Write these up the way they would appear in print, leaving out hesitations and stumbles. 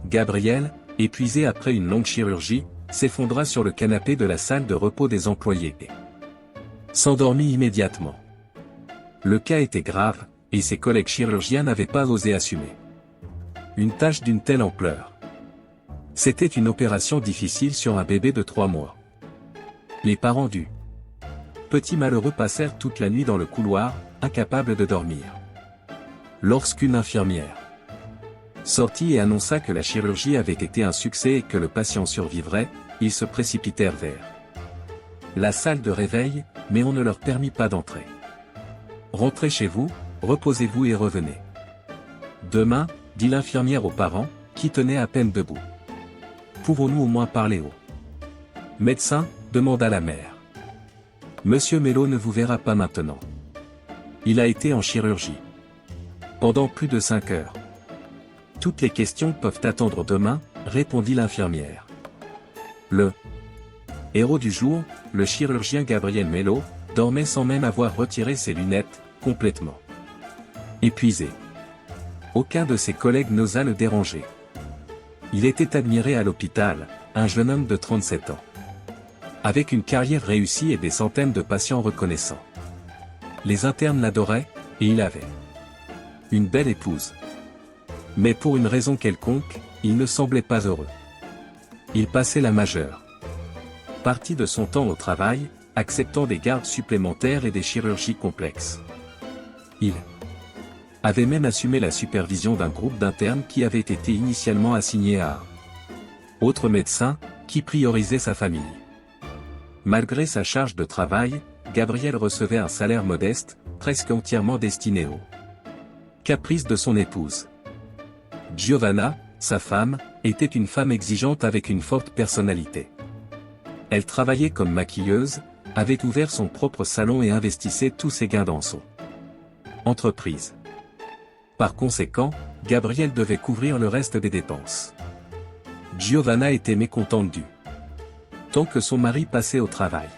Gabriel, épuisé après une longue chirurgie, s'effondra sur le canapé de la salle de repos des employés et s'endormit immédiatement. Le cas était grave, et ses collègues chirurgiens n'avaient pas osé assumer une tâche d'une telle ampleur. C'était une opération difficile sur un bébé de 3 mois. Les parents du petit malheureux passèrent toute la nuit dans le couloir, incapables de dormir. Lorsqu'une infirmière sortit et annonça que la chirurgie avait été un succès et que le patient survivrait, ils se précipitèrent vers la salle de réveil, mais on ne leur permit pas d'entrer. Rentrez chez vous, reposez-vous et revenez demain, dit l'infirmière aux parents, qui tenaient à peine debout. Pouvons-nous au moins parler au médecin, demanda la mère. Monsieur Mello ne vous verra pas maintenant. Il a été en chirurgie pendant plus de 5 heures. Toutes les questions peuvent attendre demain, répondit l'infirmière. Le héros du jour, le chirurgien Gabriel Mello, dormait sans même avoir retiré ses lunettes, complètement épuisé. Aucun de ses collègues n'osa le déranger. Il était admiré à l'hôpital, un jeune homme de 37 ans. Avec une carrière réussie et des centaines de patients reconnaissants. Les internes l'adoraient, et il avait une belle épouse. Mais pour une raison quelconque, il ne semblait pas heureux. Il passait la majeure partie de son temps au travail, acceptant des gardes supplémentaires et des chirurgies complexes. Il avait même assumé la supervision d'un groupe d'internes qui avait été initialement assigné à un autre médecin, qui priorisait sa famille. Malgré sa charge de travail, Gabriel recevait un salaire modeste, presque entièrement destiné aux caprices de son épouse. Giovanna, sa femme, était une femme exigeante avec une forte personnalité. Elle travaillait comme maquilleuse, avait ouvert son propre salon et investissait tous ses gains dans son entreprise. Par conséquent, Gabriel devait couvrir le reste des dépenses. Giovanna était mécontente du temps que son mari passait au travail.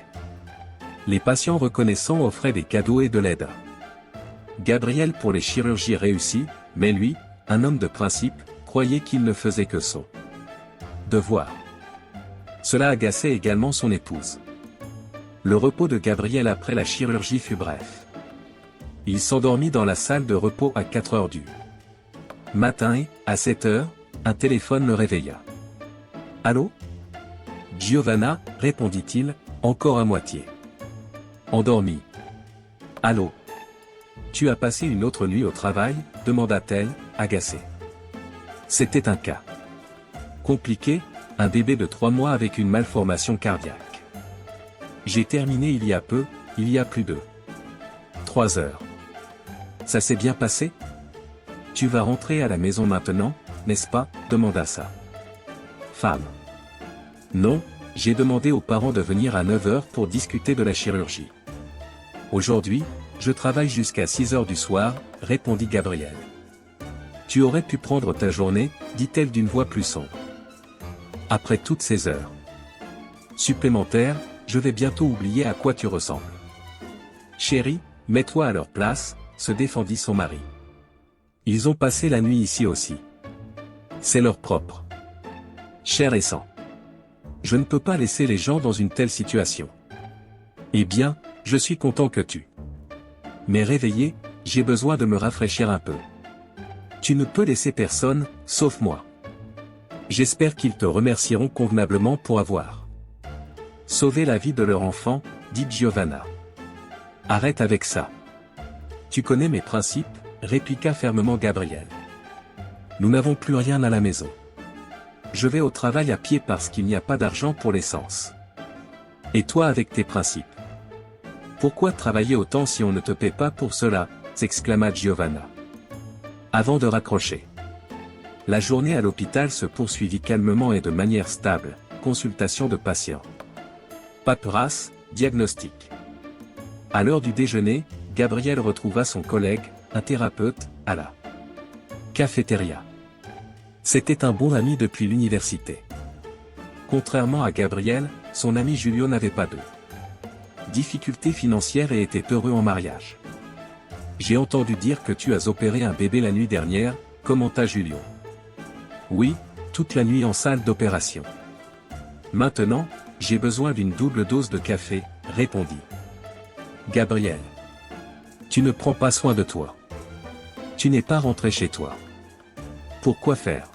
Les patients reconnaissants offraient des cadeaux et de l'aide. Gabriel pour les chirurgies réussies, mais lui, un homme de principe, croyait qu'il ne faisait que son devoir. Cela agaçait également son épouse. Le repos de Gabriel après la chirurgie fut bref. Il s'endormit dans la salle de repos à 4 heures du matin et, à 7 heures, un téléphone le réveilla. « Allô ? » Giovanna, répondit-il, encore à moitié endormi. « Allô ? Tu as passé une autre nuit au travail ? » demanda-t-elle, agacée. C'était un cas compliqué, un bébé de 3 mois avec une malformation cardiaque. J'ai terminé il y a peu, il y a plus de 3 heures. Ça s'est bien passé ? Tu vas rentrer à la maison maintenant, n'est-ce pas ? demanda sa femme. Non, j'ai demandé aux parents de venir à 9 heures pour discuter de la chirurgie. Aujourd'hui, je travaille jusqu'à 6 heures du soir, répondit Gabriel. Tu aurais pu prendre ta journée, dit-elle d'une voix plus sombre. Après toutes ces heures supplémentaires, je vais bientôt oublier à quoi tu ressembles. Chérie, mets-toi à leur place, se défendit son mari. Ils ont passé la nuit ici aussi. C'est leur propre chair et sang. Je ne peux pas laisser les gens dans une telle situation. Eh bien, je suis content que tu m'aies réveillé, j'ai besoin de me rafraîchir un peu. Tu ne peux laisser personne, sauf moi. J'espère qu'ils te remercieront convenablement pour avoir sauvé la vie de leur enfant, dit Giovanna. Arrête avec ça. Tu connais mes principes, répliqua fermement Gabriel. Nous n'avons plus rien à la maison. Je vais au travail à pied parce qu'il n'y a pas d'argent pour l'essence. Et toi avec tes principes. Pourquoi travailler autant si on ne te paie pas pour cela, s'exclama Giovanna. Avant de raccrocher. La journée à l'hôpital se poursuivit calmement et de manière stable, consultation de patients. Paperasse, diagnostic. À l'heure du déjeuner, Gabriel retrouva son collègue, un thérapeute, à la cafétéria. C'était un bon ami depuis l'université. Contrairement à Gabriel, son ami Julio n'avait pas de difficultés financières et était heureux en mariage. J'ai entendu dire que tu as opéré un bébé la nuit dernière, commenta Julio. Oui, toute la nuit en salle d'opération. Maintenant, j'ai besoin d'une double dose de café, répondit Gabriel. Tu ne prends pas soin de toi. Tu n'es pas rentré chez toi. Pourquoi faire?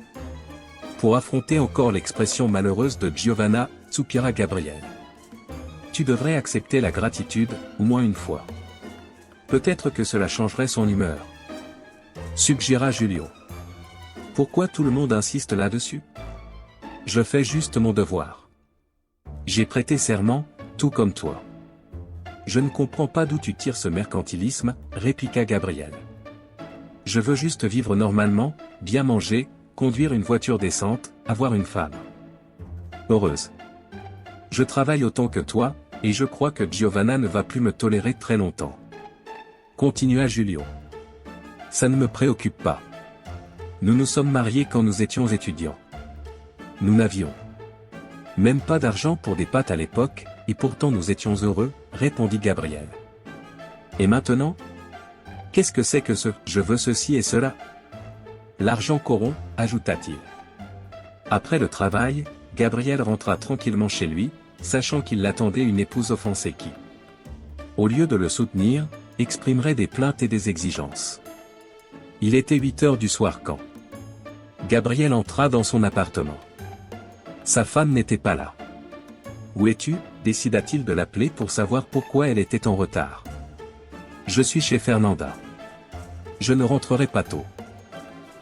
Pour affronter encore l'expression malheureuse de Giovanna, soupira Gabriel. Tu devrais accepter la gratitude, au moins une fois. Peut-être que cela changerait son humeur. Suggéra Julio. Pourquoi tout le monde insiste là-dessus? Je fais juste mon devoir. J'ai prêté serment, tout comme toi. Je ne comprends pas d'où tu tires ce mercantilisme, répliqua Gabriel. Je veux juste vivre normalement, bien manger, conduire une voiture décente, avoir une femme heureuse. Je travaille autant que toi, et je crois que Giovanna ne va plus me tolérer très longtemps. Continua Julio. Ça ne me préoccupe pas. Nous nous sommes mariés quand nous étions étudiants. Nous n'avions même pas d'argent pour des pâtes à l'époque, et pourtant nous étions heureux, répondit Gabriel. Et maintenant? Qu'est-ce que c'est que ce « je veux ceci et cela » ? L'argent corrompt, ajouta-t-il. Après le travail, Gabriel rentra tranquillement chez lui, sachant qu'il l'attendait une épouse offensée qui, au lieu de le soutenir, exprimerait des plaintes et des exigences. Il était 8 heures du soir quand Gabriel entra dans son appartement. Sa femme n'était pas là. Où es-tu? Décida-t-il de l'appeler pour savoir pourquoi elle était en retard. Je suis chez Fernanda. Je ne rentrerai pas tôt.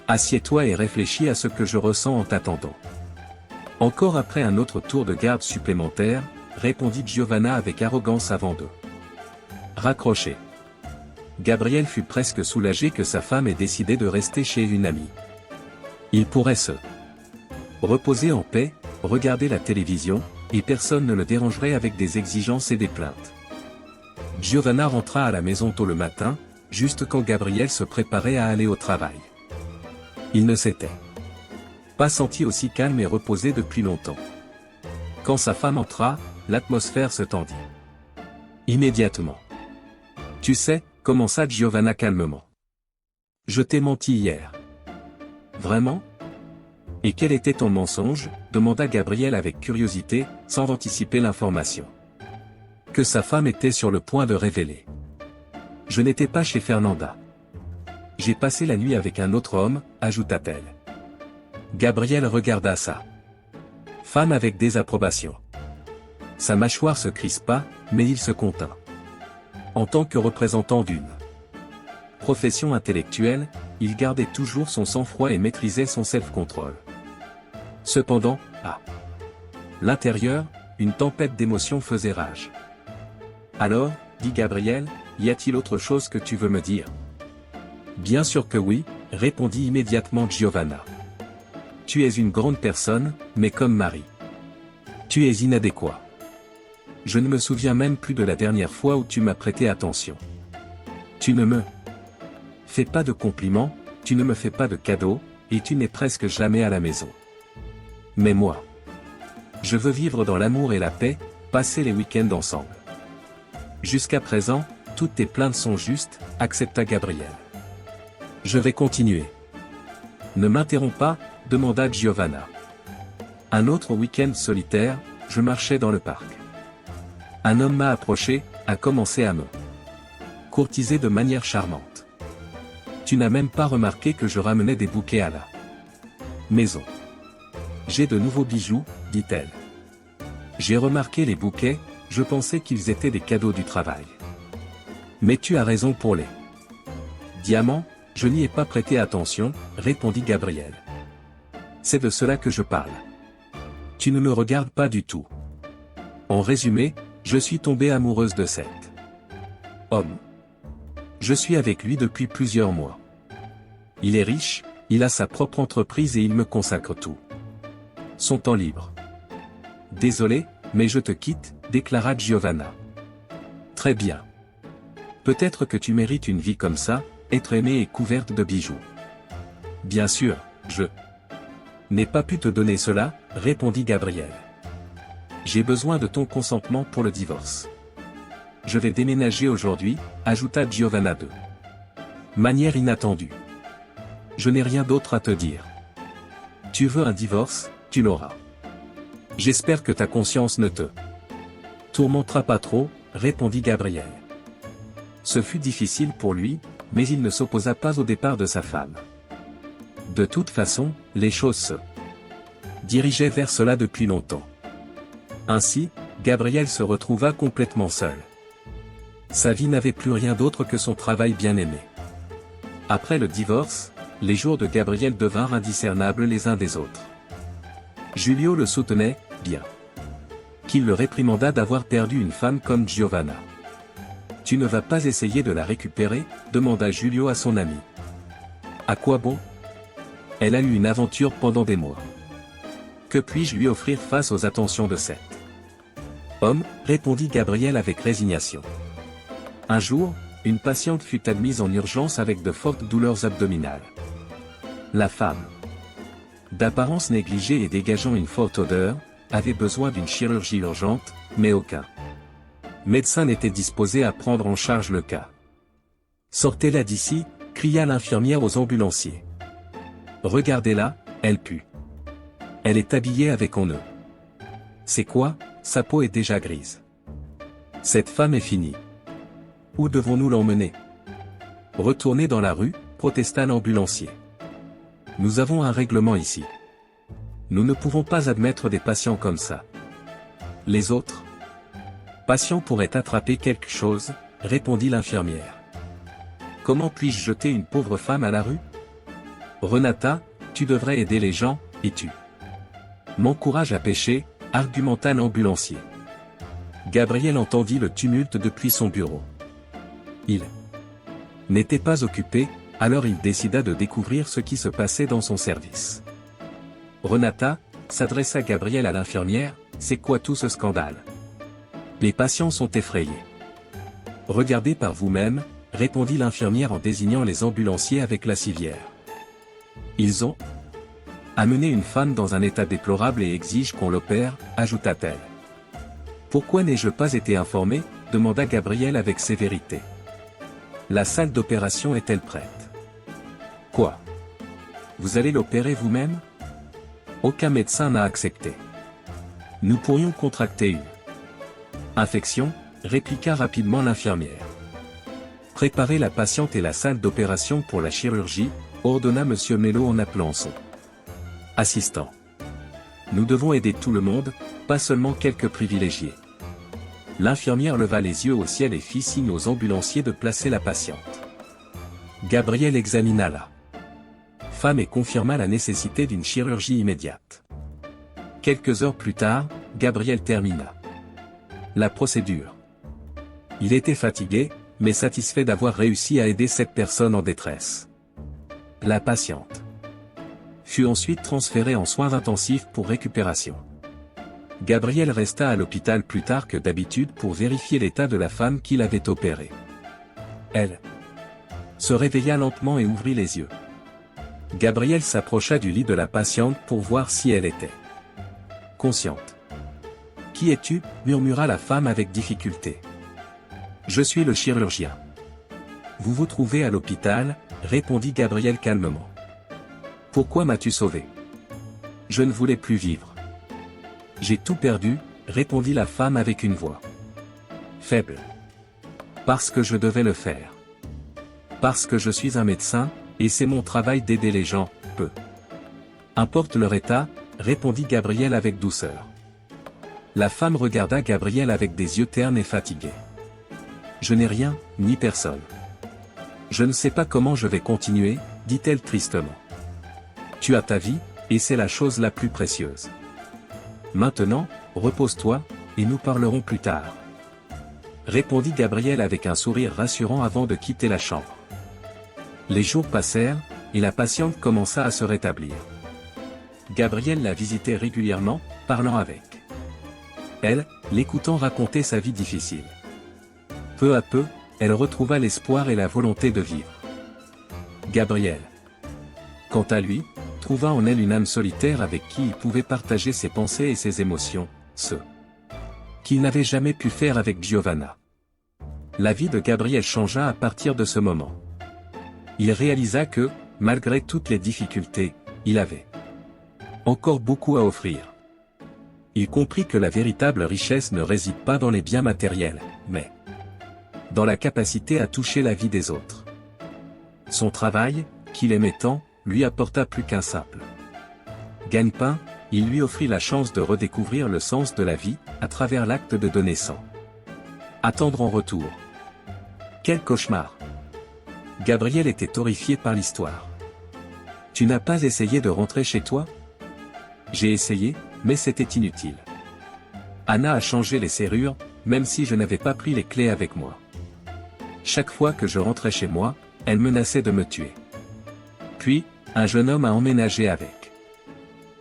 Assieds-toi et réfléchis à ce que je ressens en t'attendant. Encore après un autre tour de garde supplémentaire, répondit Giovanna avec arrogance avant de raccrocher. Gabriel fut presque soulagé que sa femme ait décidé de rester chez une amie. Il pourrait se reposer en paix, regarder la télévision, et personne ne le dérangerait avec des exigences et des plaintes. Giovanna rentra à la maison tôt le matin, juste quand Gabriel se préparait à aller au travail. Il ne s'était pas senti aussi calme et reposé depuis longtemps. Quand sa femme entra, l'atmosphère se tendit. Immédiatement. Tu sais, commença Giovanna calmement. Je t'ai menti hier. Vraiment? Et quel était ton mensonge? Demanda Gabriel avec curiosité, sans anticiper l'information que sa femme était sur le point de révéler. Je n'étais pas chez Fernanda. J'ai passé la nuit avec un autre homme, ajouta-t-elle. Gabriel regarda sa femme avec désapprobation. Sa mâchoire se crispa, mais il se contint. En tant que représentant d'une profession intellectuelle, il gardait toujours son sang-froid et maîtrisait son self-control. Cependant, à l'intérieur, une tempête d'émotions faisait rage. Alors, dit Gabriel, y a-t-il autre chose que tu veux me dire? Bien sûr que oui, répondit immédiatement Giovanna. Tu es une grande personne, mais comme mari. Tu es inadéquat. Je ne me souviens même plus de la dernière fois où tu m'as prêté attention. Tu ne me fais pas de compliments, tu ne me fais pas de cadeaux, et tu n'es presque jamais à la maison. Mais moi, je veux vivre dans l'amour et la paix, passer les week-ends ensemble. Jusqu'à présent, toutes tes plaintes sont justes, accepta Gabriel. Je vais continuer. Ne m'interromps pas, demanda Giovanna. Un autre week-end solitaire, je marchais dans le parc. Un homme m'a approché, a commencé à me courtiser de manière charmante. Tu n'as même pas remarqué que je ramenais des bouquets à la maison. J'ai de nouveaux bijoux, dit-elle. J'ai remarqué les bouquets, je pensais qu'ils étaient des cadeaux du travail. Mais tu as raison pour les diamants, je n'y ai pas prêté attention, répondit Gabriel. C'est de cela que je parle. Tu ne me regardes pas du tout. En résumé, je suis tombée amoureuse de cet homme. Je suis avec lui depuis plusieurs mois. Il est riche, il a sa propre entreprise et il me consacre tout son temps libre. Désolé, mais je te quitte, déclara Giovanna. Très bien. Peut-être que tu mérites une vie comme ça, être aimée et couverte de bijoux. Bien sûr, je n'ai pas pu te donner cela, répondit Gabriel. J'ai besoin de ton consentement pour le divorce. Je vais déménager aujourd'hui, ajouta Giovanna de manière inattendue. Je n'ai rien d'autre à te dire. Tu veux un divorce, tu l'auras. J'espère que ta conscience ne te tourmentera pas trop, répondit Gabriel. Ce fut difficile pour lui, mais il ne s'opposa pas au départ de sa femme. De toute façon, les choses se dirigeaient vers cela depuis longtemps. Ainsi, Gabriel se retrouva complètement seul. Sa vie n'avait plus rien d'autre que son travail bien-aimé. Après le divorce, les jours de Gabriel devinrent indiscernables les uns des autres. Julio le soutenait, bien qu'il le réprimanda d'avoir perdu une femme comme Giovanna. « Tu ne vas pas essayer de la récupérer ?» demanda Julio à son ami. « À quoi bon ? Elle a eu une aventure pendant des mois. Que puis-je lui offrir face aux attentions de cet homme ?» répondit Gabriel avec résignation. Un jour, une patiente fut admise en urgence avec de fortes douleurs abdominales. La femme, d'apparence négligée et dégageant une forte odeur, avait besoin d'une chirurgie urgente, mais aucun médecin n'était disposé à prendre en charge le cas. « Sortez-la d'ici !» cria l'infirmière aux ambulanciers. « Regardez-la, elle pue. Elle est habillée avec en nœud. C'est quoi, sa peau est déjà grise. Cette femme est finie. Où devons-nous l'emmener ? Retournez dans la rue, protesta l'ambulancier. Nous avons un règlement ici. Nous ne pouvons pas admettre des patients comme ça. Les autres patients pourraient attraper quelque chose, répondit l'infirmière. Comment puis-je jeter une pauvre femme à la rue ? Renata, tu devrais aider les gens, et tu m'encourages à pécher, argumenta l'ambulancier. Gabriel entendit le tumulte depuis son bureau. Il n'était pas occupé, alors il décida de découvrir ce qui se passait dans son service. Renata, s'adressa Gabriel à l'infirmière, c'est quoi tout ce scandale ? Les patients sont effrayés. Regardez par vous-même, répondit l'infirmière en désignant les ambulanciers avec la civière. Ils ont amené une femme dans un état déplorable et exigent qu'on l'opère, ajouta-t-elle. Pourquoi n'ai-je pas été informé ? Demanda Gabriel avec sévérité. La salle d'opération est-elle prête ? Quoi ? Vous allez l'opérer vous-même ? Aucun médecin n'a accepté. Nous pourrions contracter une infection, répliqua rapidement l'infirmière. Préparez la patiente et la salle d'opération pour la chirurgie, ordonna M. Mello en appelant son assistant. Nous devons aider tout le monde, pas seulement quelques privilégiés. L'infirmière leva les yeux au ciel et fit signe aux ambulanciers de placer la patiente. Gabriel examina la femme et confirma la nécessité d'une chirurgie immédiate. Quelques heures plus tard, Gabriel termina la procédure. Il était fatigué, mais satisfait d'avoir réussi à aider cette personne en détresse. La patiente fut ensuite transférée en soins intensifs pour récupération. Gabriel resta à l'hôpital plus tard que d'habitude pour vérifier l'état de la femme qu'il avait opérée. Elle se réveilla lentement et ouvrit les yeux. Gabriel s'approcha du lit de la patiente pour voir si elle était consciente. « Qui es-tu » murmura la femme avec difficulté. « Je suis le chirurgien. »« Vous vous trouvez à l'hôpital » répondit Gabriel calmement. « Pourquoi m'as-tu sauvé ? Je ne voulais plus vivre. »« J'ai tout perdu » répondit la femme avec une voix faible. « Parce que je devais le faire. Parce que je suis un médecin, et c'est mon travail d'aider les gens, peu importe leur état, répondit Gabriel avec douceur. La femme regarda Gabriel avec des yeux ternes et fatigués. Je n'ai rien, ni personne. Je ne sais pas comment je vais continuer, dit-elle tristement. Tu as ta vie, et c'est la chose la plus précieuse. Maintenant, repose-toi, et nous parlerons plus tard. Répondit Gabriel avec un sourire rassurant avant de quitter la chambre. Les jours passèrent, et la patiente commença à se rétablir. Gabriel la visitait régulièrement, parlant avec elle, l'écoutant raconter sa vie difficile. Peu à peu, elle retrouva l'espoir et la volonté de vivre. Gabriel, quant à lui, trouva en elle une âme solitaire avec qui il pouvait partager ses pensées et ses émotions, ce qu'il n'avait jamais pu faire avec Giovanna. La vie de Gabriel changea à partir de ce moment. Il réalisa que, malgré toutes les difficultés, il avait Encore beaucoup à offrir. Il comprit que la véritable richesse ne réside pas dans les biens matériels, mais dans la capacité à toucher la vie des autres. Son travail, qu'il aimait tant, lui apporta plus qu'un simple gagne-pain, il lui offrit la chance de redécouvrir le sens de la vie, à travers l'acte de donner sang. Attendre en retour. Quel cauchemar! Gabriel était horrifié par l'histoire. Tu n'as pas essayé de rentrer chez toi? J'ai essayé, mais c'était inutile. Anna a changé les serrures, même si je n'avais pas pris les clés avec moi. Chaque fois que je rentrais chez moi, elle menaçait de me tuer. Puis, un jeune homme a emménagé avec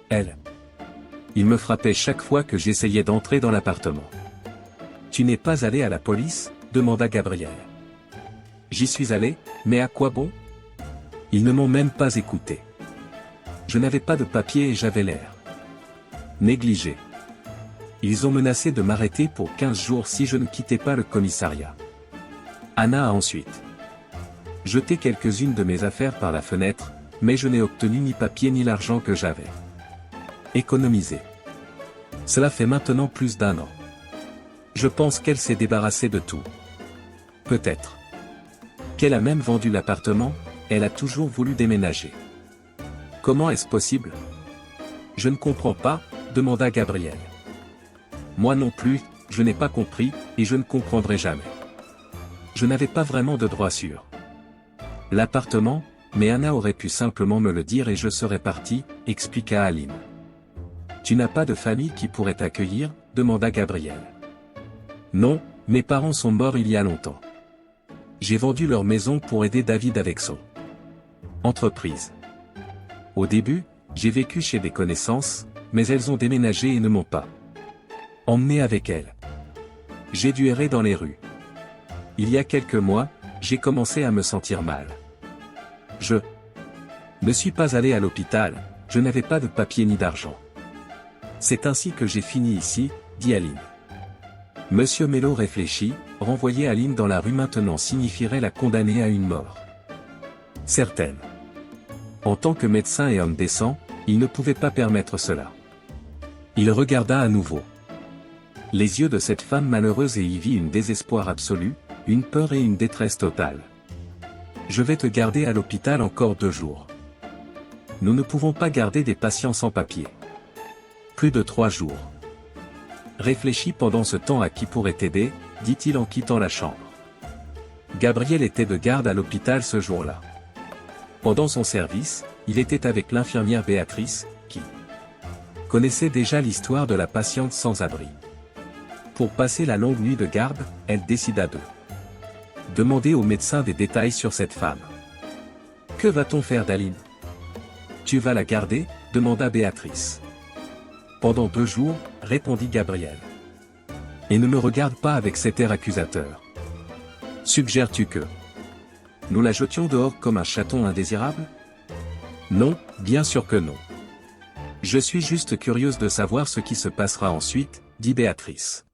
elle. Il me frappait chaque fois que j'essayais d'entrer dans l'appartement. Tu n'es pas allé à la police? Demanda Gabriel. J'y suis allé, mais à quoi bon? Ils ne m'ont même pas écouté. Je n'avais pas de papier et j'avais l'air négligé. Ils ont menacé de m'arrêter pour 15 jours si je ne quittais pas le commissariat. Anna a ensuite jeté quelques-unes de mes affaires par la fenêtre, mais je n'ai obtenu ni papier ni l'argent que j'avais économisé. Cela fait maintenant plus d'1 an. Je pense qu'elle s'est débarrassée de tout. Peut-être qu'elle a même vendu l'appartement, elle a toujours voulu déménager. Comment est-ce possible? Je ne comprends pas, demanda Gabriel. Moi non plus, je n'ai pas compris, et je ne comprendrai jamais. Je n'avais pas vraiment de droit sur l'appartement, mais Anna aurait pu simplement me le dire et je serais parti, expliqua Aline. Tu n'as pas de famille qui pourrait t'accueillir? Demanda Gabriel. Non, mes parents sont morts il y a longtemps. J'ai vendu leur maison pour aider David avec son entreprise. Au début, j'ai vécu chez des connaissances, mais elles ont déménagé et ne m'ont pas emmené avec elles. J'ai dû errer dans les rues. Il y a quelques mois, j'ai commencé à me sentir mal. Je ne suis pas allé à l'hôpital, je n'avais pas de papier ni d'argent. C'est ainsi que j'ai fini ici, dit Aline. Monsieur Mello réfléchit, renvoyer Aline dans la rue maintenant signifierait la condamner à une mort certaine. En tant que médecin et homme décent, il ne pouvait pas permettre cela. Il regarda à nouveau les yeux de cette femme malheureuse et y vit un désespoir absolu, une peur et une détresse totale. Je vais te garder à l'hôpital encore 2 jours. Nous ne pouvons pas garder des patients sans papier. Plus de 3 jours. Réfléchis pendant ce temps à qui pourrait t'aider, dit-il en quittant la chambre. Gabriel était de garde à l'hôpital ce jour-là. Pendant son service, il était avec l'infirmière Béatrice, qui connaissait déjà l'histoire de la patiente sans abri. Pour passer la longue nuit de garde, elle décida de demander au médecin des détails sur cette femme. Que va-t-on faire d'Aline? Tu vas la garder? Demanda Béatrice. Pendant 2 jours, répondit Gabriel. Et ne me regarde pas avec cet air accusateur. Suggères-tu que nous la jetions dehors comme un chaton indésirable? Non, bien sûr que non. Je suis juste curieuse de savoir ce qui se passera ensuite, dit Béatrice.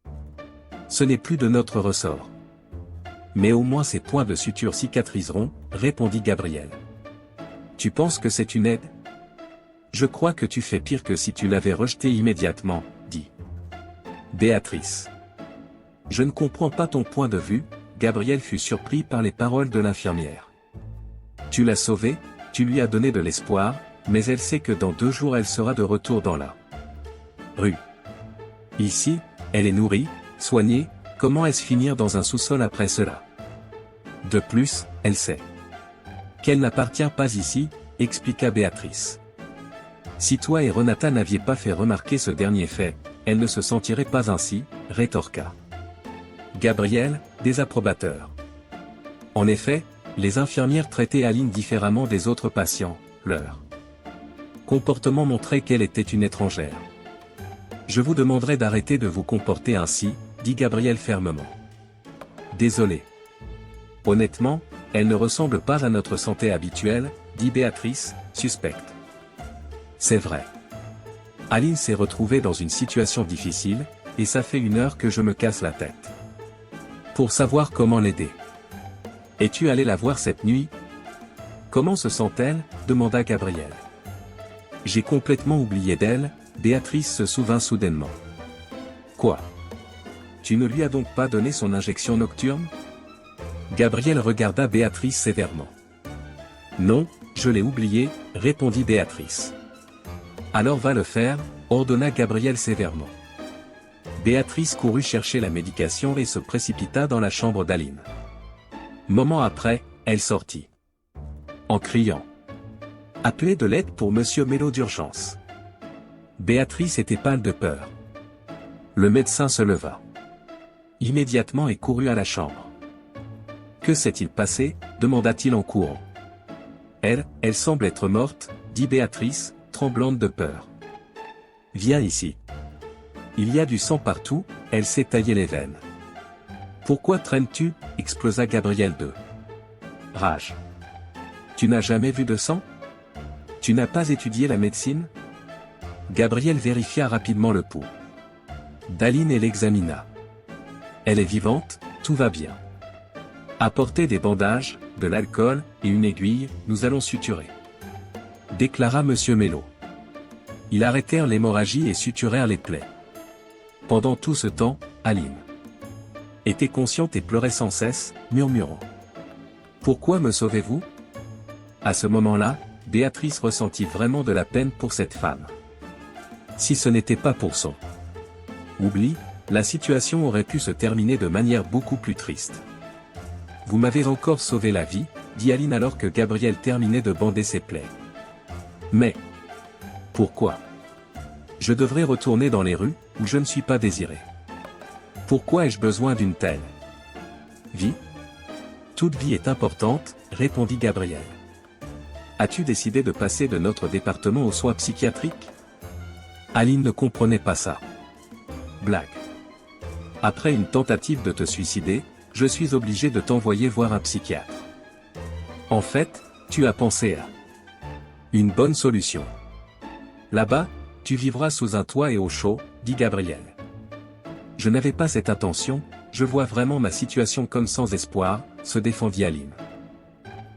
Ce n'est plus de notre ressort. Mais au moins ces points de suture cicatriseront, répondit Gabriel. Tu penses que c'est une aide? Je crois que tu fais pire que si tu l'avais rejeté immédiatement, dit Béatrice. Je ne comprends pas ton point de vue, Gabriel fut surpris par les paroles de l'infirmière. Tu l'as sauvée, tu lui as donné de l'espoir, mais elle sait que dans 2 jours elle sera de retour dans la rue. Ici, elle est nourrie, soignée, comment est-ce finir dans un sous-sol après cela? De plus, elle sait qu'elle n'appartient pas ici, expliqua Béatrice. Si toi et Renata n'aviez pas fait remarquer ce dernier fait, elle ne se sentirait pas ainsi, rétorqua Gabriel, désapprobateur. En effet, les infirmières traitaient Aline différemment des autres patients, leur comportement montrait qu'elle était une étrangère. Je vous demanderai d'arrêter de vous comporter ainsi, dit Gabriel fermement. Désolé. Honnêtement, elle ne ressemble pas à notre santé habituelle, dit Béatrice, suspecte. C'est vrai. Aline s'est retrouvée dans une situation difficile, et ça fait 1 heure que je me casse la tête pour savoir comment l'aider. Es-tu allé la voir cette nuit? Comment se sent-elle? Demanda Gabriel. J'ai complètement oublié d'elle, Béatrice se souvint soudainement. Quoi? Tu ne lui as donc pas donné son injection nocturne? Gabriel regarda Béatrice sévèrement. Non, je l'ai oublié, répondit Béatrice. Alors va le faire, ordonna Gabriel sévèrement. Béatrice courut chercher la médication et se précipita dans la chambre d'Aline. Moment après, elle sortit. En criant. Appelez de l'aide pour Monsieur Mello d'urgence. Béatrice était pâle de peur. Le médecin se leva. Immédiatement et courut à la chambre. Que s'est-il passé? Demanda-t-il en courant. Elle semble être morte, dit Béatrice, tremblante de peur. Viens ici. Il y a du sang partout, elle s'est taillé les veines. Pourquoi traînes-tu? Explosa Gabriel de rage. Tu n'as jamais vu de sang? Tu n'as pas étudié la médecine? Gabriel vérifia rapidement le pouls d'Aline et l'examina. Elle est vivante, tout va bien. Apportez des bandages, de l'alcool, et une aiguille, nous allons suturer. Déclara Monsieur Mello. Ils arrêtèrent l'hémorragie et suturèrent les plaies. Pendant tout ce temps, Aline était consciente et pleurait sans cesse, murmurant. Pourquoi me sauvez-vous? À ce moment-là, Béatrice ressentit vraiment de la peine pour cette femme. Si ce n'était pas pour son oubli, la situation aurait pu se terminer de manière beaucoup plus triste. Vous m'avez encore sauvé la vie, dit Aline alors que Gabriel terminait de bander ses plaies. Mais pourquoi? Je devrais retourner dans les rues, où je ne suis pas désiré. Pourquoi ai-je besoin d'une telle vie? Toute vie est importante, répondit Gabriel. As-tu décidé de passer de notre département aux soins psychiatriques? Aline ne comprenait pas ça. Blague. Après une tentative de te suicider, je suis obligé de t'envoyer voir un psychiatre. En fait, tu as pensé à une bonne solution. Là-bas, tu vivras sous un toit et au chaud, dit Gabriel. Je n'avais pas cette intention, je vois vraiment ma situation comme sans espoir, se défendit Aline.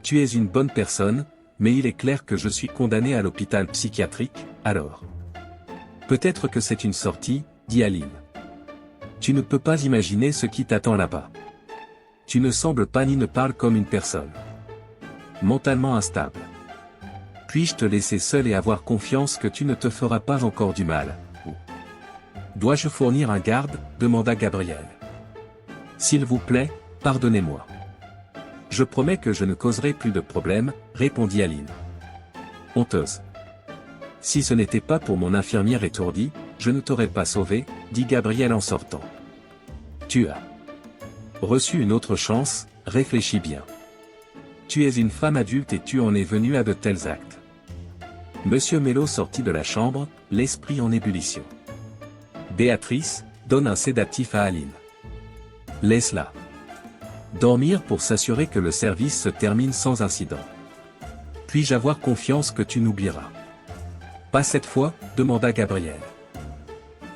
Tu es une bonne personne, mais il est clair que je suis condamné à l'hôpital psychiatrique, alors. Peut-être que c'est une sortie, dit Aline. Tu ne peux pas imaginer ce qui t'attend là-bas. Tu ne sembles pas ni ne parles comme une personne mentalement instable. Puis-je te laisser seul et avoir confiance que tu ne te feras pas encore du mal, ou dois-je fournir un garde? Demanda Gabriel. S'il vous plaît, pardonnez-moi. Je promets que je ne causerai plus de problèmes, répondit Aline. Honteuse. Si ce n'était pas pour mon infirmière étourdie, je ne t'aurais pas sauvé, dit Gabriel en sortant. Tu as reçu une autre chance, réfléchis bien. Tu es une femme adulte et tu en es venue à de tels actes. Monsieur Mello sortit de la chambre, l'esprit en ébullition. Béatrice, donne un sédatif à Aline. Laisse-la dormir pour s'assurer que le service se termine sans incident. Puis-je avoir confiance que tu n'oublieras? Pas cette fois, demanda Gabriel.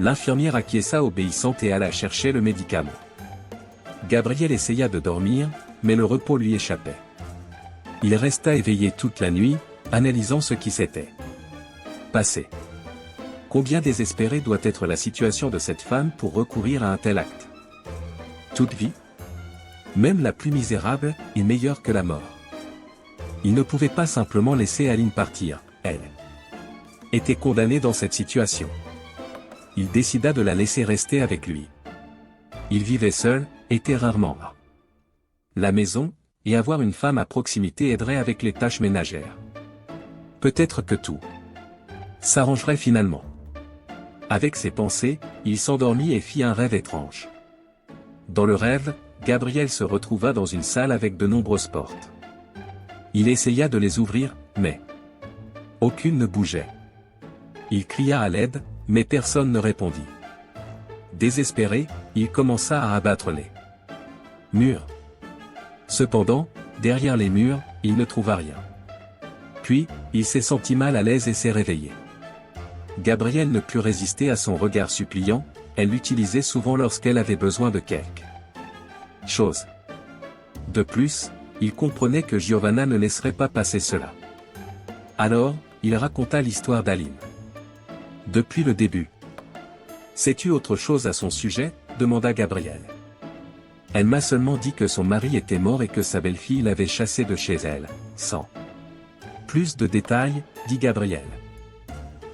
L'infirmière acquiesça obéissante et alla chercher le médicament. Gabriel essaya de dormir, mais le repos lui échappait. Il resta éveillé toute la nuit, analysant ce qui s'était passé. Combien désespérée doit être la situation de cette femme pour recourir à un tel acte? Toute vie, même la plus misérable, est meilleure que la mort. Il ne pouvait pas simplement laisser Aline partir, elle était condamnée dans cette situation. Il décida de la laisser rester avec lui. Il vivait seul, était rarement à la maison, et avoir une femme à proximité aiderait avec les tâches ménagères. Peut-être que tout s'arrangerait finalement. Avec ces pensées, il s'endormit et fit un rêve étrange. Dans le rêve, Gabriel se retrouva dans une salle avec de nombreuses portes. Il essaya de les ouvrir, mais aucune ne bougeait. Il cria à l'aide, mais personne ne répondit. Désespéré, il commença à abattre les murs. Cependant, derrière les murs, il ne trouva rien. Puis, il s'est senti mal à l'aise et s'est réveillé. Gabriel ne put résister à son regard suppliant, elle l'utilisait souvent lorsqu'elle avait besoin de quelque chose. De plus, il comprenait que Giovanna ne laisserait pas passer cela. Alors, il raconta l'histoire d'Aline. Depuis le début. Sais-tu autre chose à son sujet ? Demanda Gabriel. Elle m'a seulement dit que son mari était mort et que sa belle-fille l'avait chassé de chez elle, sans plus de détails, dit Gabriel.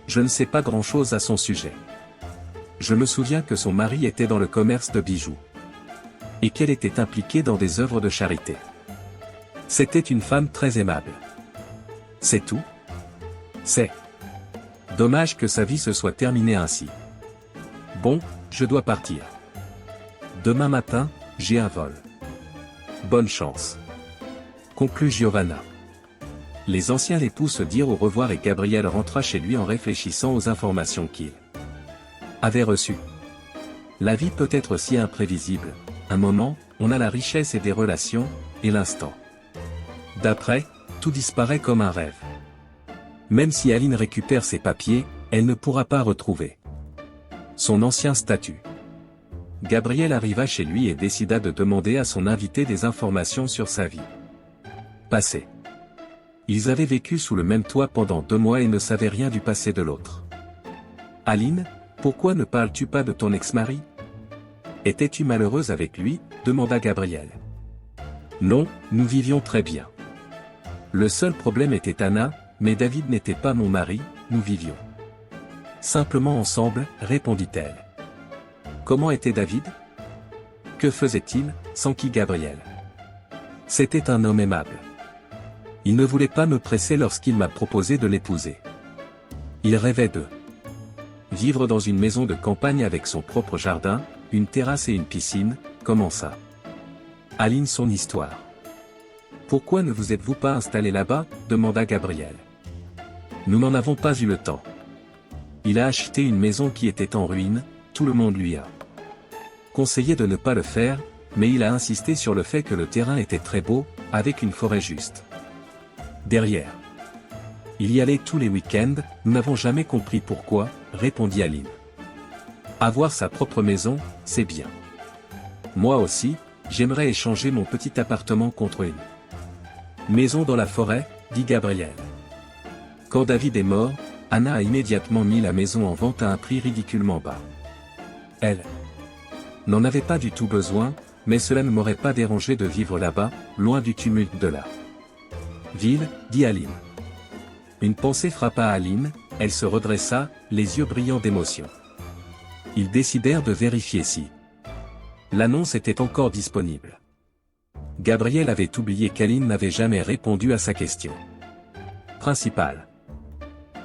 Je ne sais pas grand-chose à son sujet. Je me souviens que son mari était dans le commerce de bijoux. Et qu'elle était impliquée dans des œuvres de charité. C'était une femme très aimable. C'est tout ? C'est dommage que sa vie se soit terminée ainsi. Bon, je dois partir. Demain matin, j'ai un vol. Bonne chance. Conclut Giovanna. Les anciens époux se dirent au revoir et Gabriel rentra chez lui en réfléchissant aux informations qu'il avait reçues. La vie peut être si imprévisible. Un moment, on a la richesse et des relations, et l'instant d'après, tout disparaît comme un rêve. Même si Aline récupère ses papiers, elle ne pourra pas retrouver son ancien statut. Gabriel arriva chez lui et décida de demander à son invité des informations sur sa vie passée. Ils avaient vécu sous le même toit pendant 2 mois et ne savaient rien du passé de l'autre. Aline, pourquoi ne parles-tu pas de ton ex-mari ? Étais-tu malheureuse avec lui ? Demanda Gabriel. Non, nous vivions très bien. Le seul problème était Anna, mais David n'était pas mon mari, nous vivions simplement ensemble, répondit-elle. Comment était David ? Que faisait-il ? S'enquit Gabriel. C'était un homme aimable. Il ne voulait pas me presser lorsqu'il m'a proposé de l'épouser. Il rêvait de vivre dans une maison de campagne avec son propre jardin, une terrasse et une piscine, commença Aline son histoire. Pourquoi ne vous êtes-vous pas installé là-bas ? Demanda Gabriel. Nous n'en avons pas eu le temps. Il a acheté une maison qui était en ruine, tout le monde lui a conseillé de ne pas le faire, mais il a insisté sur le fait que le terrain était très beau, avec une forêt juste derrière. Il y allait tous les week-ends, nous n'avons jamais compris pourquoi, répondit Aline. Avoir sa propre maison, c'est bien. Moi aussi, j'aimerais échanger mon petit appartement contre une maison dans la forêt, dit Gabriel. Quand David est mort, Anna a immédiatement mis la maison en vente à un prix ridiculement bas. Elle n'en avait pas du tout besoin, mais cela ne m'aurait pas dérangé de vivre là-bas, loin du tumulte de la ville, dit Aline. Une pensée frappa Aline, elle se redressa, les yeux brillants d'émotion. Ils décidèrent de vérifier si l'annonce était encore disponible. Gabriel avait oublié qu'Aline n'avait jamais répondu à sa question principale.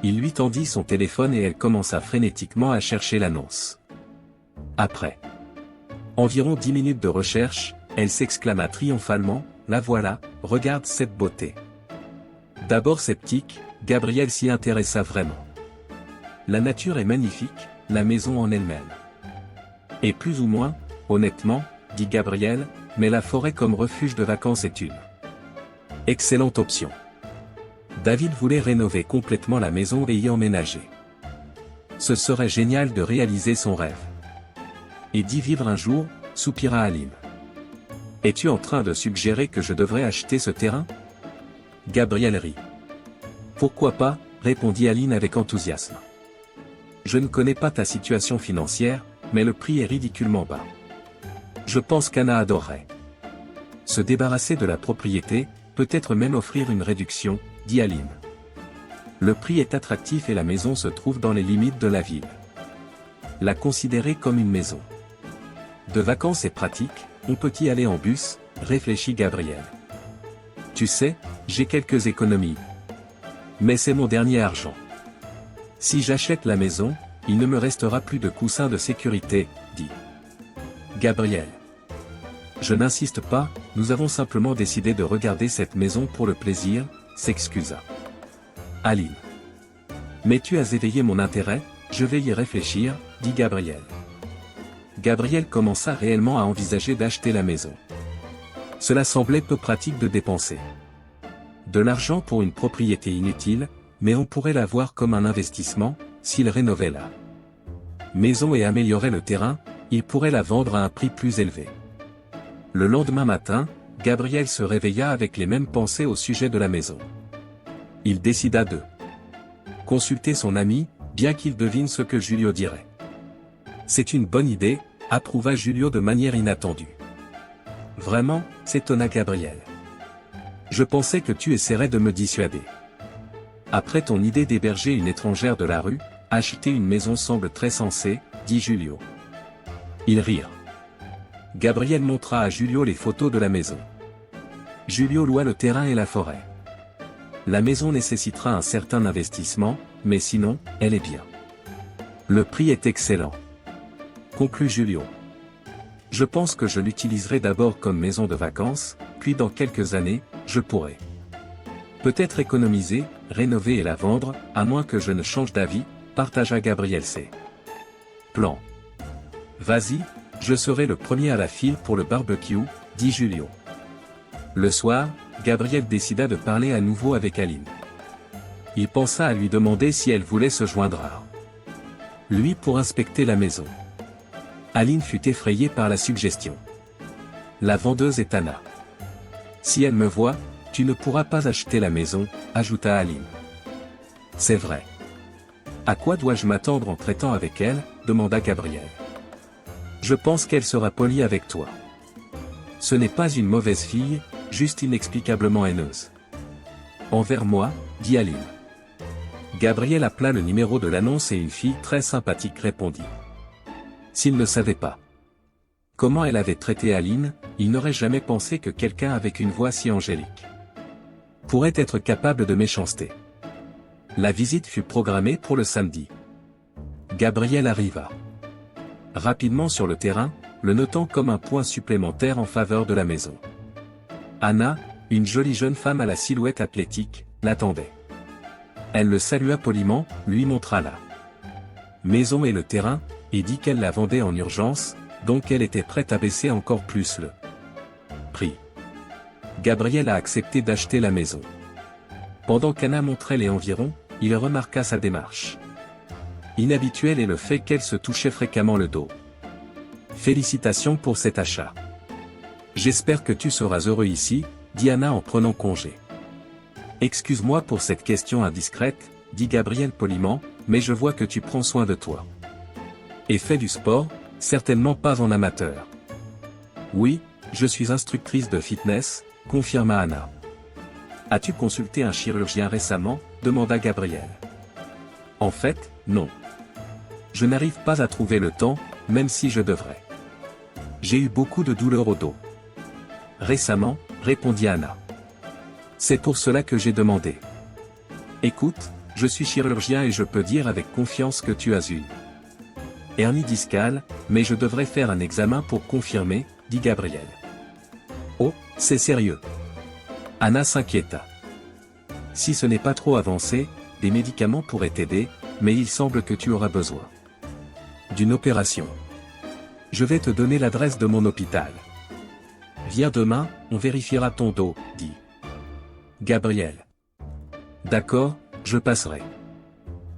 Il lui tendit son téléphone et elle commença frénétiquement à chercher l'annonce. Après environ 10 minutes de recherche, elle s'exclama triomphalement, « La voilà, regarde cette beauté !» D'abord sceptique, Gabriel s'y intéressa vraiment. La nature est magnifique, la maison en elle-même. Et plus ou moins, honnêtement, dit Gabriel, mais la forêt comme refuge de vacances est une excellente option. David voulait rénover complètement la maison et y emménager. Ce serait génial de réaliser son rêve. Et d'y vivre un jour, soupira Aline. Es-tu en train de suggérer que je devrais acheter ce terrain ? Gabriel rit. Pourquoi pas, répondit Aline avec enthousiasme. Je ne connais pas ta situation financière, mais le prix est ridiculement bas. Je pense qu'Anna adorerait se débarrasser de la propriété, peut-être même offrir une réduction, dit Aline. Le prix est attractif et la maison se trouve dans les limites de la ville. La considérer comme une maison de vacances est pratique, on peut y aller en bus, réfléchit Gabriel. Tu sais, j'ai quelques économies. Mais c'est mon dernier argent. Si j'achète la maison, il ne me restera plus de coussins de sécurité, dit Gabriel. Je n'insiste pas, nous avons simplement décidé de regarder cette maison pour le plaisir, s'excusa Aline. Mais tu as éveillé mon intérêt, je vais y réfléchir, dit Gabriel. Gabriel commença réellement à envisager d'acheter la maison. Cela semblait peu pratique de dépenser de l'argent pour une propriété inutile, mais on pourrait la voir comme un investissement, s'il rénovait la maison et améliorait le terrain, il pourrait la vendre à un prix plus élevé. Le lendemain matin, Gabriel se réveilla avec les mêmes pensées au sujet de la maison. Il décida de Consulter son ami, bien qu'il devine ce que Julio dirait. C'est une bonne idée, approuva Julio de manière inattendue. Vraiment, s'étonna Gabriel. Je pensais que tu essaierais de me dissuader. Après ton idée d'héberger une étrangère de la rue, acheter une maison semble très sensé, dit Julio. Ils rirent. Gabriel montra à Julio les photos de la maison. Julio loua le terrain et la forêt. La maison nécessitera un certain investissement, mais sinon, elle est bien. Le prix est excellent. Conclut Julio. Je pense que je l'utiliserai d'abord comme maison de vacances, puis dans quelques années, je pourrai. Peut-être économiser, rénover et la vendre, à moins que je ne change d'avis, partagea Gabriel ses plans. Vas-y, je serai le premier à la file pour le barbecue, dit Julio. Le soir, Gabriel décida de parler à nouveau avec Aline. Il pensa à lui demander si elle voulait se joindre à lui pour inspecter la maison. Aline fut effrayée par la suggestion. La vendeuse est Anna. Si elle me voit, tu ne pourras pas acheter la maison, ajouta Aline. C'est vrai. À quoi dois-je m'attendre en traitant avec elle, demanda Gabriel. Je pense qu'elle sera polie avec toi. Ce n'est pas une mauvaise fille, juste inexplicablement haineuse. Envers moi, dit Aline. Gabriel appela le numéro de l'annonce et une fille très sympathique répondit. S'il ne savait pas comment elle avait traité Aline, il n'aurait jamais pensé que quelqu'un avec une voix si angélique pourrait être capable de méchanceté. La visite fut programmée pour le samedi. Gabriel arriva rapidement sur le terrain, le notant comme un point supplémentaire en faveur de la maison. Anna, une jolie jeune femme à la silhouette athlétique, l'attendait. Elle le salua poliment, lui montra la maison et le terrain, et dit qu'elle la vendait en urgence, donc elle était prête à baisser encore plus le prix. Gabriel a accepté d'acheter la maison. Pendant qu'Anna montrait les environs, il remarqua sa démarche inhabituelle et le fait qu'elle se touchait fréquemment le dos. Félicitations pour cet achat. J'espère que tu seras heureux ici, dit Anna en prenant congé. Excuse-moi pour cette question indiscrète, dit Gabriel poliment, mais je vois que tu prends soin de toi. Et fais du sport, certainement pas en amateur. Oui, je suis instructrice de fitness, confirma Anna. As-tu consulté un chirurgien récemment, demanda Gabriel. En fait, non. Je n'arrive pas à trouver le temps, même si je devrais. J'ai eu beaucoup de douleurs au dos. Récemment, répondit Anna. C'est pour cela que j'ai demandé. Écoute, je suis chirurgien et je peux dire avec confiance que tu as une hernie discale, mais je devrais faire un examen pour confirmer, dit Gabriel. Oh, c'est sérieux. Anna s'inquiéta. Si ce n'est pas trop avancé, des médicaments pourraient t'aider, mais il semble que tu auras besoin d'une opération. Je vais te donner l'adresse de mon hôpital. Viens demain, on vérifiera ton dos, dit Gabriel. D'accord, je passerai.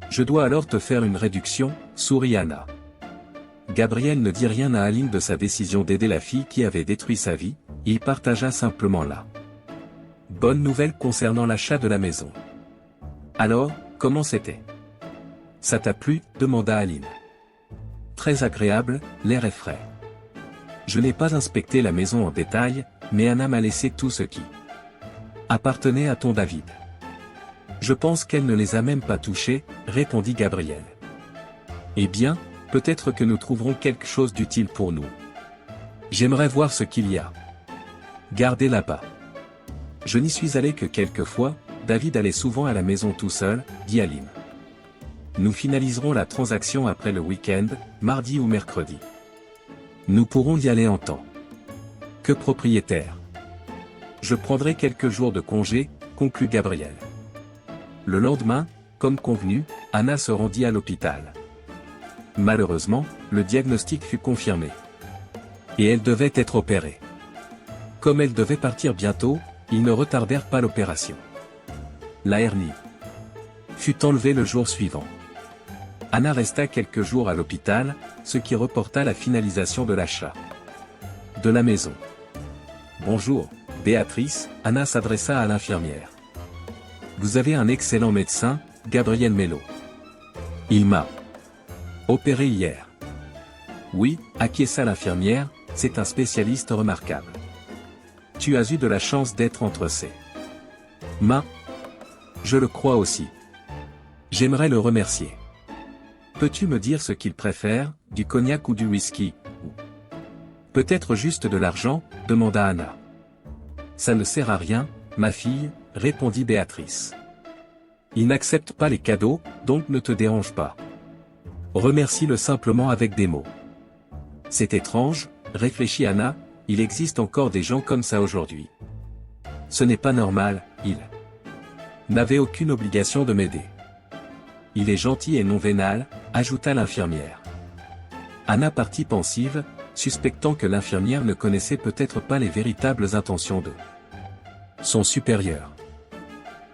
Je dois alors te faire une réduction, sourit Anna. Gabriel ne dit rien à Aline de sa décision d'aider la fille qui avait détruit sa vie, il partagea simplement la bonne nouvelle concernant l'achat de la maison. Alors, comment c'était? Ça t'a plu, demanda Aline. Très agréable, l'air est frais. Je n'ai pas inspecté la maison en détail, mais Anna m'a laissé tout ce qui appartenait à ton David. Je pense qu'elle ne les a même pas touchés, répondit Gabriel. Eh bien, peut-être que nous trouverons quelque chose d'utile pour nous. J'aimerais voir ce qu'il y a. Gardez là-bas. Je n'y suis allé que quelques fois, David allait souvent à la maison tout seul, dit Aline. Nous finaliserons la transaction après le week-end, mardi ou mercredi. Nous pourrons y aller en temps que propriétaire. Je prendrai quelques jours de congé, conclut Gabriel. Le lendemain, comme convenu, Anna se rendit à l'hôpital. Malheureusement, le diagnostic fut confirmé. Et elle devait être opérée. Comme elle devait partir bientôt, ils ne retardèrent pas l'opération. La hernie fut enlevée le jour suivant. Anna resta quelques jours à l'hôpital, ce qui reporta la finalisation de l'achat de la maison. Bonjour, Béatrice, Anna s'adressa à l'infirmière. Vous avez un excellent médecin, Gabriel Mello. Il m'a opéré hier. Oui, acquiesça l'infirmière, c'est un spécialiste remarquable. Tu as eu de la chance d'être entre ses mains. Je le crois aussi. J'aimerais le remercier. Peux-tu me dire ce qu'il préfère, du cognac ou du whisky, ou peut-être juste de l'argent, demanda Anna. Ça ne sert à rien, ma fille, répondit Béatrice. Il n'accepte pas les cadeaux, donc ne te dérange pas. Remercie-le simplement avec des mots. C'est étrange, réfléchit Anna, il existe encore des gens comme ça aujourd'hui. Ce n'est pas normal, il n'avait aucune obligation de m'aider. Il est gentil et non vénal, ajouta l'infirmière. Anna partit pensive, suspectant que l'infirmière ne connaissait peut-être pas les véritables intentions de son supérieur.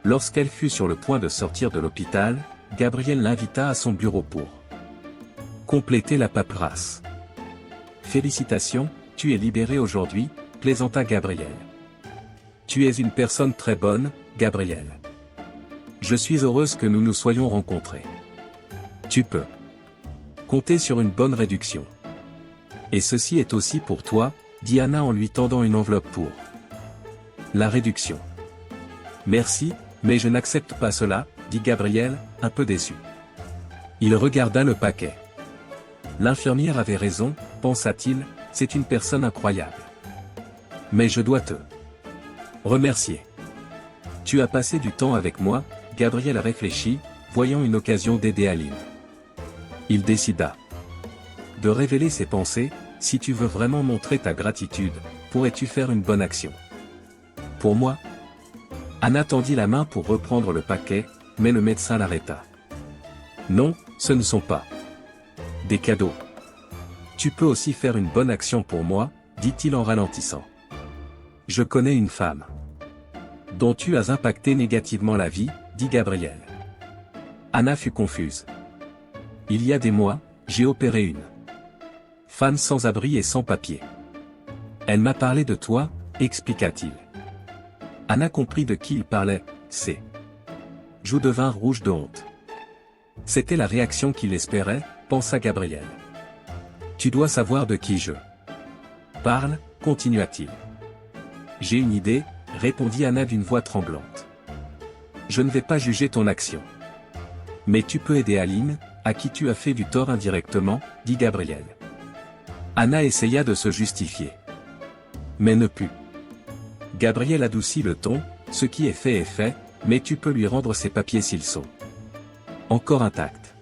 Lorsqu'elle fut sur le point de sortir de l'hôpital, Gabriel l'invita à son bureau pour compléter la paperasse. Félicitations, tu es libéré aujourd'hui, plaisanta Gabriel. Tu es une personne très bonne, Gabriel. Je suis heureuse que nous nous soyons rencontrés. Tu peux compter sur une bonne réduction. Et ceci est aussi pour toi, dit Anna en lui tendant une enveloppe pour la réduction. Merci, mais je n'accepte pas cela, dit Gabriel, un peu déçu. Il regarda le paquet. L'infirmière avait raison, pensa-t-il, c'est une personne incroyable. Mais je dois te remercier. Tu as passé du temps avec moi, Gabriel réfléchit, voyant une occasion d'aider Aline. Il décida de révéler ses pensées, si tu veux vraiment montrer ta gratitude, pourrais-tu faire une bonne action pour moi? Anna tendit la main pour reprendre le paquet, mais le médecin l'arrêta. Non, ce ne sont pas des cadeaux. Tu peux aussi faire une bonne action pour moi, dit-il en ralentissant. Je connais une femme dont tu as impacté négativement la vie, dit Gabriel. Anna fut confuse. Il y a des mois, j'ai opéré une femme sans abri et sans papier. Elle m'a parlé de toi, expliqua-t-il. Anna comprit de qui il parlait, ses joues devinrent rouges de honte. C'était la réaction qu'il espérait, pensa Gabriel. Tu dois savoir de qui je parle, continua-t-il. J'ai une idée, répondit Anna d'une voix tremblante. Je ne vais pas juger ton action. Mais tu peux aider Aline, à qui tu as fait du tort indirectement, dit Gabriel. Anna essaya de se justifier. Mais ne put. Gabriel adoucit le ton, ce qui est fait, mais tu peux lui rendre ses papiers s'ils sont encore intacts.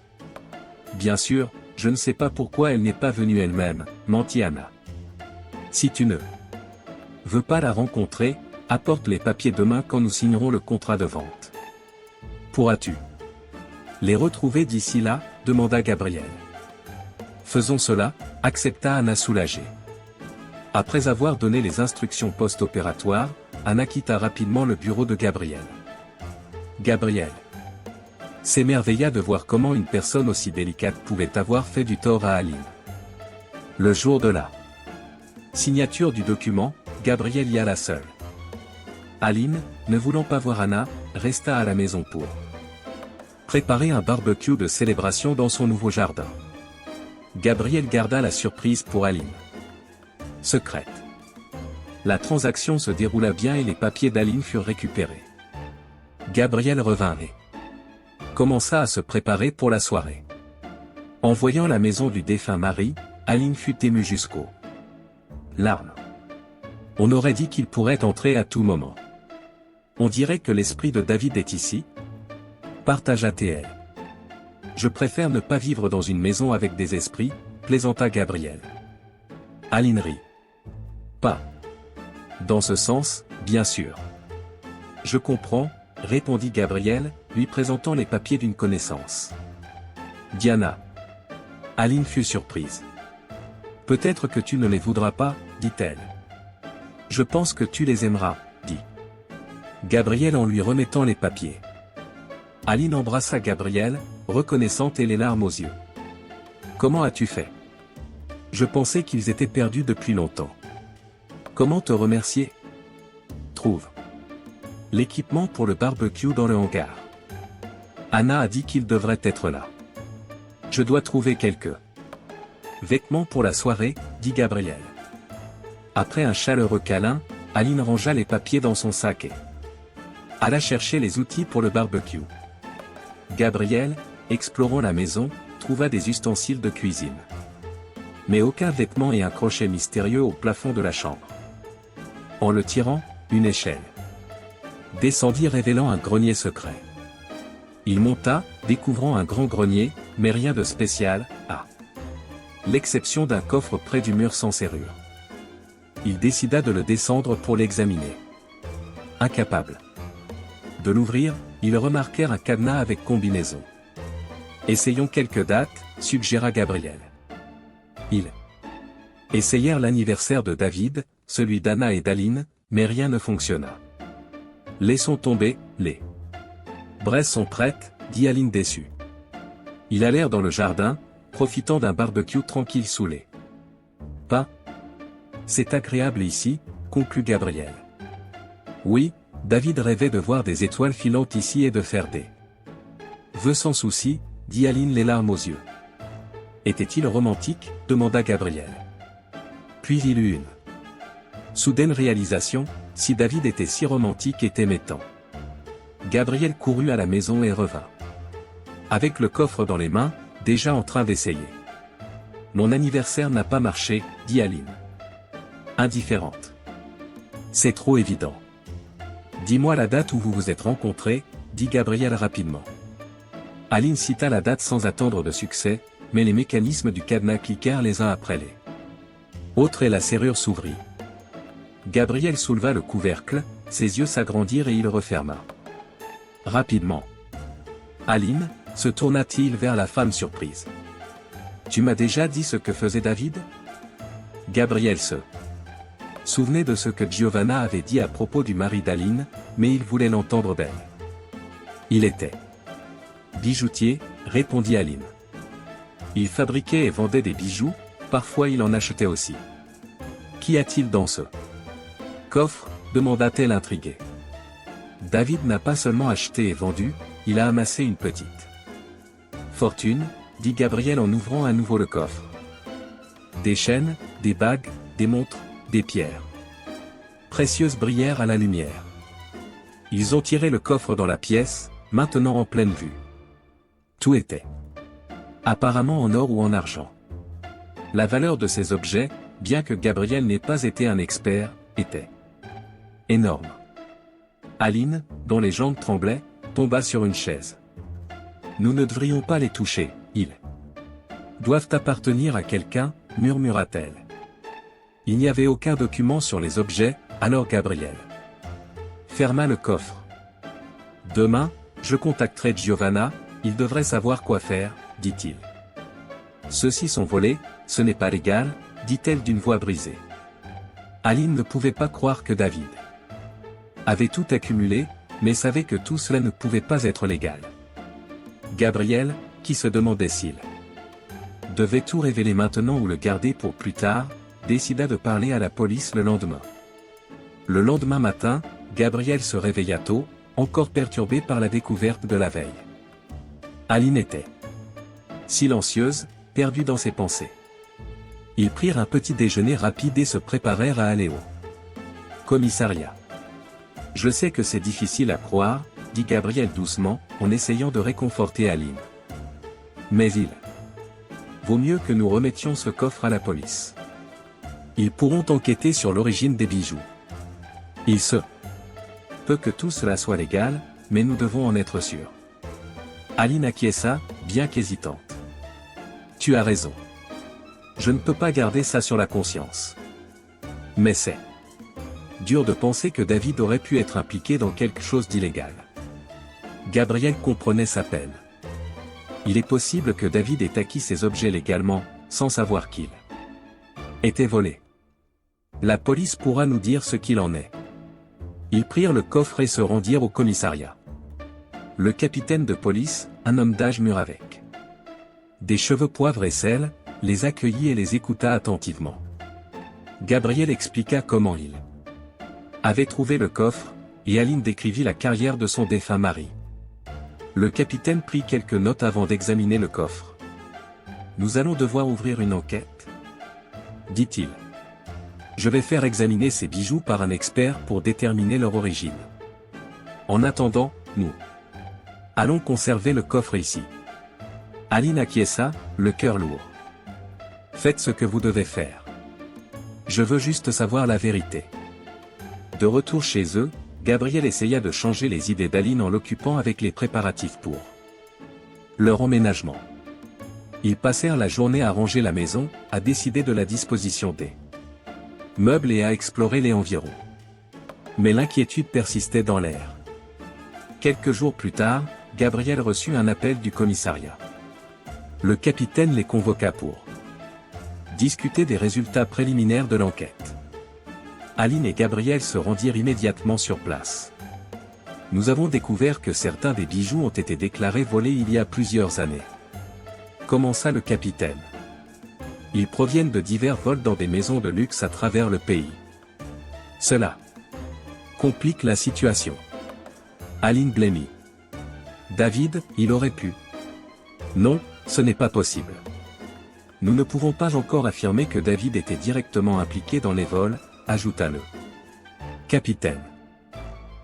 Bien sûr, je ne sais pas pourquoi elle n'est pas venue elle-même, mentit Anna. Si tu ne veux pas la rencontrer, apporte les papiers demain quand nous signerons le contrat de vente. Pourras-tu les retrouver d'ici là, demanda Gabriel. Faisons cela, accepta Anna soulagée. Après avoir donné les instructions post-opératoires, Anna quitta rapidement le bureau de Gabriel. Gabriel s'émerveilla de voir comment une personne aussi délicate pouvait avoir fait du tort à Aline. Le jour de la signature du document, Gabriel y alla seul. Aline, ne voulant pas voir Anna, resta à la maison pour préparer un barbecue de célébration dans son nouveau jardin. Gabriel garda la surprise pour Aline. Secrète. La transaction se déroula bien et les papiers d'Aline furent récupérés. Gabriel revint et commença à se préparer pour la soirée. En voyant la maison du défunt mari, Aline fut émue jusqu'aux larmes. On aurait dit qu'il pourrait entrer à tout moment. On dirait que l'esprit de David est ici, partagea TL. Je préfère ne pas vivre dans une maison avec des esprits, plaisanta Gabriel. Aline rit. Pas dans ce sens, bien sûr. Je comprends, répondit Gabriel, lui présentant les papiers d'une connaissance. Diana. Aline fut surprise. Peut-être que tu ne les voudras pas, dit-elle. Je pense que tu les aimeras, dit Gabriel en lui remettant les papiers. Aline embrassa Gabriel, reconnaissante et les larmes aux yeux. Comment as-tu fait? Je pensais qu'ils étaient perdus depuis longtemps. Comment te remercier? Trouve l'équipement pour le barbecue dans le hangar. Anna a dit qu'il devrait être là. Je dois trouver quelques vêtements pour la soirée, dit Gabriel. Après un chaleureux câlin, Aline rangea les papiers dans son sac et alla chercher les outils pour le barbecue. Gabriel, explorant la maison, trouva des ustensiles de cuisine. Mais aucun vêtement et un crochet mystérieux au plafond de la chambre. En le tirant, une échelle descendit révélant un grenier secret. Il monta, découvrant un grand grenier, mais rien de spécial, à l'exception d'un coffre près du mur sans serrure. Il décida de le descendre pour l'examiner. Incapable de l'ouvrir, ils remarquèrent un cadenas avec combinaison. Essayons quelques dates, suggéra Gabriel. Ils essayèrent l'anniversaire de David, celui d'Anna et d'Aline, mais rien ne fonctionna. Laissons tomber, les braises sont prêtes, dit Aline déçue. Ils allèrent dans le jardin, profitant d'un barbecue tranquille sous les pins. C'est agréable ici, conclut Gabriel. Oui, David rêvait de voir des étoiles filantes ici et de faire des vœux sans souci, dit Aline les larmes aux yeux. Était-il romantique, demanda Gabriel. Puis il eut une soudaine réalisation, si David était si romantique et aimait tant. Gabriel courut à la maison et revint avec le coffre dans les mains, déjà en train d'essayer. Mon anniversaire n'a pas marché, dit Aline. Indifférente. C'est trop évident. Dis-moi la date où vous vous êtes rencontrés, dit Gabriel rapidement. Aline cita la date sans attendre de succès, mais les mécanismes du cadenas cliquèrent les uns après les autres et la serrure s'ouvrit. Gabriel souleva le couvercle, ses yeux s'agrandirent et il referma. Rapidement. Aline, se tourna-t-il vers la femme surprise. Tu m'as déjà dit ce que faisait David ? Gabriel se souvenait de ce que Giovanna avait dit à propos du mari d'Aline, mais il voulait l'entendre d'elle. Il était bijoutier, répondit Aline. Il fabriquait et vendait des bijoux, parfois il en achetait aussi. Qu'y a-t-il dans ce coffre ? Demanda-t-elle intriguée. David n'a pas seulement acheté et vendu, il a amassé une petite fortune, dit Gabriel en ouvrant à nouveau le coffre. Des chaînes, des bagues, des montres, des pierres précieuses brillèrent à la lumière. Ils ont tiré le coffre dans la pièce, maintenant en pleine vue. Tout était apparemment en or ou en argent. La valeur de ces objets, bien que Gabriel n'ait pas été un expert, était énorme. Aline, dont les jambes tremblaient, tomba sur une chaise. Nous ne devrions pas les toucher, ils doivent appartenir à quelqu'un, murmura-t-elle. Il n'y avait aucun document sur les objets, alors Gabriel ferma le coffre. Demain, je contacterai Giovanna, il devrait savoir quoi faire, dit-il. Ceux-ci sont volés, ce n'est pas légal, dit-elle d'une voix brisée. Aline ne pouvait pas croire que David avait tout accumulé, mais savait que tout cela ne pouvait pas être légal. Gabriel, qui se demandait s'il devait tout révéler maintenant ou le garder pour plus tard, décida de parler à la police le lendemain. Le lendemain matin, Gabriel se réveilla tôt, encore perturbé par la découverte de la veille. Aline était silencieuse, perdue dans ses pensées. Ils prirent un petit déjeuner rapide et se préparèrent à aller au commissariat. Je sais que c'est difficile à croire, dit Gabriel doucement, en essayant de réconforter Aline. Mais il vaut mieux que nous remettions ce coffre à la police. Ils pourront enquêter sur l'origine des bijoux. Il se peut que tout cela soit légal, mais nous devons en être sûrs. Aline acquiesça, bien qu'hésitante. Tu as raison. Je ne peux pas garder ça sur la conscience. Mais c'est dur de penser que David aurait pu être impliqué dans quelque chose d'illégal. Gabriel comprenait sa peine. Il est possible que David ait acquis ces objets légalement, sans savoir qu'il était volé. La police pourra nous dire ce qu'il en est. Ils prirent le coffre et se rendirent au commissariat. Le capitaine de police, un homme d'âge mûr avec des cheveux poivre et sel, les accueillit et les écouta attentivement. Gabriel expliqua comment il avait trouvé le coffre, et Aline décrivit la carrière de son défunt mari. Le capitaine prit quelques notes avant d'examiner le coffre. Nous allons devoir ouvrir une enquête, dit-il. Je vais faire examiner ces bijoux par un expert pour déterminer leur origine. En attendant, nous allons conserver le coffre ici. Aline acquiesça, le cœur lourd. Faites ce que vous devez faire. Je veux juste savoir la vérité. De retour chez eux, Gabriel essaya de changer les idées d'Aline en l'occupant avec les préparatifs pour leur emménagement. Ils passèrent la journée à ranger la maison, à décider de la disposition des meubles et à explorer les environs. Mais l'inquiétude persistait dans l'air. Quelques jours plus tard, Gabriel reçut un appel du commissariat. Le capitaine les convoqua pour discuter des résultats préliminaires de l'enquête. Aline et Gabriel se rendirent immédiatement sur place. Nous avons découvert que certains des bijoux ont été déclarés volés il y a plusieurs années. Commença le capitaine. Ils proviennent de divers vols dans des maisons de luxe à travers le pays. Cela complique la situation. Aline blêmit. David, il aurait pu. Non, ce n'est pas possible. Nous ne pouvons pas encore affirmer que David était directement impliqué dans les vols, ajouta le capitaine.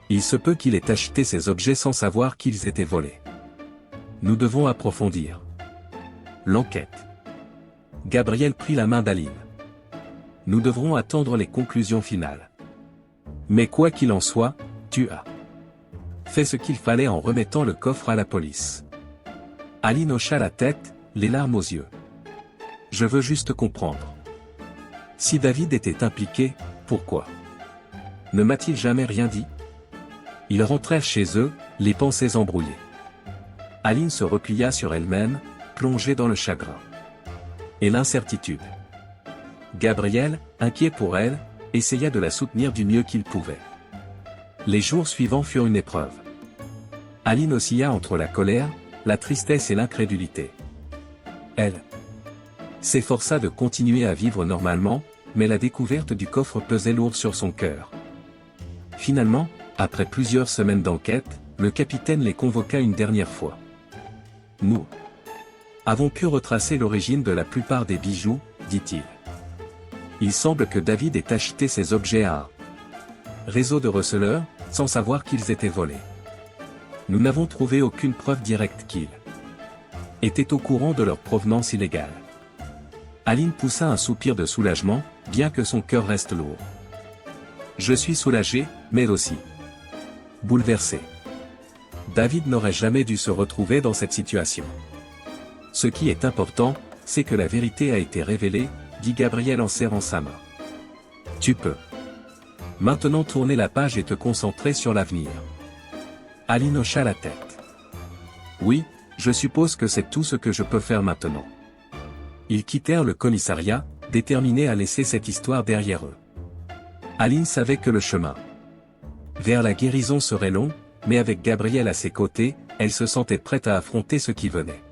Il se peut qu'il ait acheté ces objets sans savoir qu'ils étaient volés. Nous devons approfondir l'enquête. Gabriel prit la main d'Aline. Nous devrons attendre les conclusions finales. Mais quoi qu'il en soit, tu as fait ce qu'il fallait en remettant le coffre à la police. Aline hocha la tête, les larmes aux yeux. Je veux juste comprendre. Si David était impliqué, pourquoi ne m'a-t-il jamais rien dit? Ils rentrèrent chez eux, les pensées embrouillées. Aline se replia sur elle-même, plongée dans le chagrin et l'incertitude. Gabriel, inquiet pour elle, essaya de la soutenir du mieux qu'il pouvait. Les jours suivants furent une épreuve. Aline oscilla entre la colère, la tristesse et l'incrédulité. Elle s'efforça de continuer à vivre normalement, mais la découverte du coffre pesait lourd sur son cœur. Finalement, après plusieurs semaines d'enquête, le capitaine les convoqua une dernière fois. Nous avons pu retracer l'origine de la plupart des bijoux, dit-il. Il semble que David ait acheté ces objets à un réseau de receleurs, sans savoir qu'ils étaient volés. Nous n'avons trouvé aucune preuve directe qu'ils étaient au courant de leur provenance illégale. Aline poussa un soupir de soulagement, bien que son cœur reste lourd. Je suis soulagé, mais aussi bouleversé. David n'aurait jamais dû se retrouver dans cette situation. Ce qui est important, c'est que la vérité a été révélée, dit Gabriel en serrant sa main. Tu peux maintenant tourner la page et te concentrer sur l'avenir. Aline hocha la tête. Oui, je suppose que c'est tout ce que je peux faire maintenant. Ils quittèrent le commissariat, déterminés à laisser cette histoire derrière eux. Aline savait que le chemin vers la guérison serait long, mais avec Gabriel à ses côtés, elle se sentait prête à affronter ce qui venait.